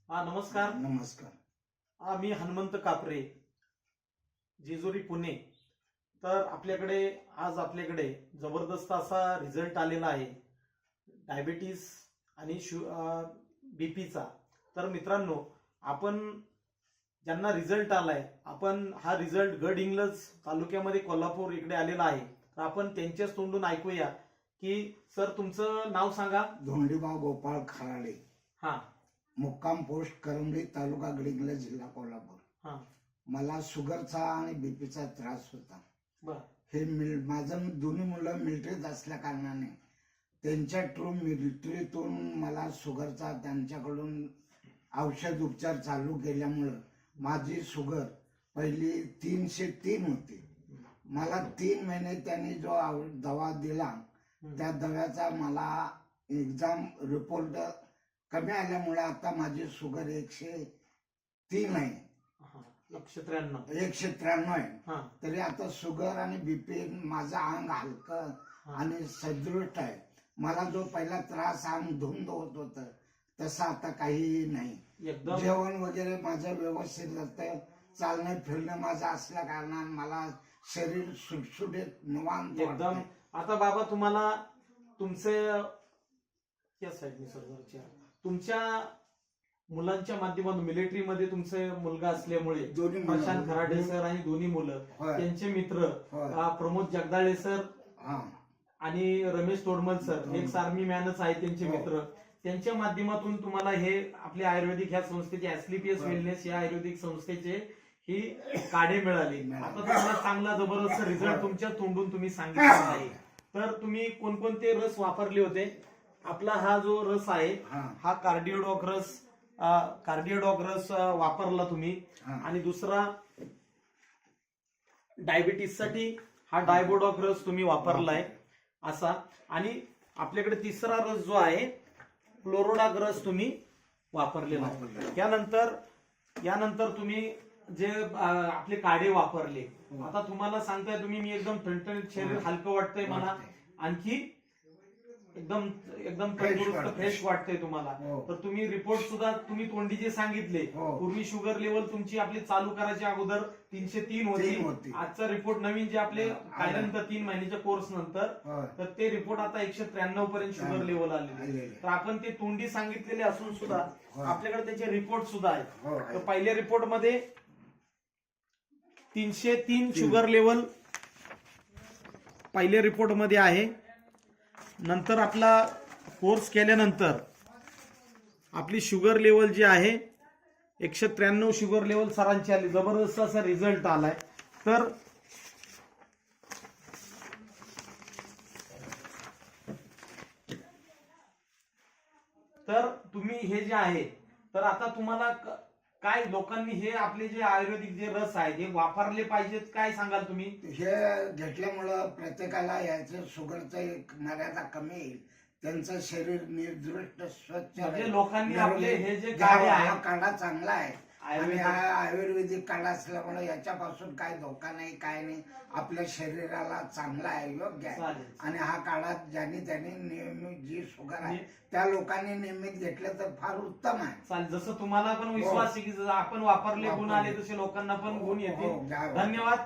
नमस्कार. नमस्कार. मी हनुमंत कापरे, जेजुरी, पुणे. तर आज आपल्याकडे जबरदस्त असा रिझल्ट आलेला आहे डायबिटीस आणि बीपीचा. तर मित्रांनो, आपण ज्यांना रिझल्ट आलाय, आपण हा रिझल्ट गडहिंग्लज तालुक्यामध्ये कोल्हापूर इकडे आलेला आहे. तर आपण त्यांच्याच तोंडून ऐकूया की सर, तुमचं नाव सांगा. धोंडीबा गोपाळ खराडे, हा, मुक्काम पोस्ट करंबली, तालुका गडहिंग्लज, जिल्हा कोल्हापूर. हा, मला शुगरचा आणि बीपीचा त्रास होता. बर. हे माझं दोन्ही मुलं मिलिटरीत असल्या कारणाने त्यांच्या मिलिटरीतून मला शुगरचा त्यांच्याकडून औषध उपचार चालू केल्यामुळं माझी शुगर पहिली 303 होती. मला 3 महिने त्यांनी जो दवा दिला त्या दव्याचा मला एक्झाम रिपोर्ट कमी आल्यामुळे आता माझी शुगर 103 आहे. 193 आहे. तरी आता शुगर आणि बीपी माझं अंग हलकं आणि सदृढ आहे. मला जो पहिला त्रास अंग धुंद होत होत तसं आता काही नाही. जेवण वगैरे माझं व्यवस्थित जातं. चालणं फिरणं माझं असल्या कारणाने मला शरीर सुटसुटीत निवांत एकदम. आता बाबा, तुम्हाला तुमच्या मुलांच्या माध्यमातून मिलिटरीमध्ये तुमचे मुलगा असल्यामुळे प्रशांत खराडे सर आणि दोन्ही मुलं, त्यांचे मित्र प्रमोद जगदाळे सर आणि रमेश तोडमल सर, एक आर्मी मॅनच आहे त्यांचे मित्र, त्यांच्या माध्यमातून तुम्हाला हे आपले आयुर्वेदिक ह्या संस्थेचे ऍस्क्लेपियस वेलनेस या आयुर्वेदिक संस्थेचे ही काढे मिळाले. आता तुम्हाला चांगला जबरदस्त रिझल्ट तुमच्या तोंडून तुम्ही सांगितला आहे. तर तुम्ही कोणकोणते रस वापरले होते? आपला हा जो रस आहे हा कार्डिओडॉक रस वापरला तुम्ही. आणि दुसरा डायबिटीस साठी हा डायबोडॉक रस तुम्ही वापरलाय असा. आणि आपल्याकडे तिसरा रस जो आहे क्लोरोडाक रस तुम्ही वापरलेला आहे. यानंतर तुम्ही जे आपले काढे वापरले, आता तुम्हाला सांगताय तुम्ही, मी एकदम ठणठणीत, शरीर हलकं वाटतंय मला, आणखी एकदम तंदुरुस्त फ्रेश वाटतंय तुम्हाला. तर तुम्ही रिपोर्ट सुद्धा तुम्ही तोंडी जे सांगितले, पूर्वी शुगर लेवल तुमची आपली चालू करायच्या अगोदर 303 होती. आजचा रिपोर्ट नवीन जे आपले कायल्यानंतर 3 महिन्याच्या कोर्स नंतर, तर ते रिपोर्ट आता 193 पर्यंत शुगर लेवल आले. तर आपण ते तोंडी सांगितलेले असून सुद्धा आपल्याकडे त्याचे रिपोर्ट सुद्धा आहेत. तर पहिल्या रिपोर्ट मध्ये 303 शुगर लेवल पहिल्या रिपोर्ट मध्ये आहे. नंतर आपला कोर्स केल्यानंतर आपली शुगर लेवल जी आहे 193 शुगर लेवल सरांची आली. जबरदस्त असा रिझल्ट आलाय. तर तुम्ही हे जे आहे, तर आता तुम्हाला काय लोकांनी हे आपले जे आयुर्वेदिक जे रस आहे हे वापरले पाहिजेत, काय सांगाल तुम्ही? हे घेतल्यामुळं प्रत्येकाला याचं शुगरचं एक मर्यादा कमी येईल. त्यांचं शरीर निर्दृष्ट स्वच्छ, म्हणजे लोकांनी आपले हे जे काढा चांगला आहे आणि हा आयुर्वेदिक काढा असल्यामुळे याच्यापासून काय धोका नाही, काय नाही. आपल्या शरीराला चांगला आहे, योग्य आहे. आणि हा काढा ज्यांनी त्यांनी नियमित जी शुगर आहे त्या लोकांनी नियमित घेतलं तर फार उत्तम आहे. जसं तुम्हाला पण विश्वास आहे की आपण वापरले गुण आले तसे लोकांना पण गुण येतील. धन्यवाद.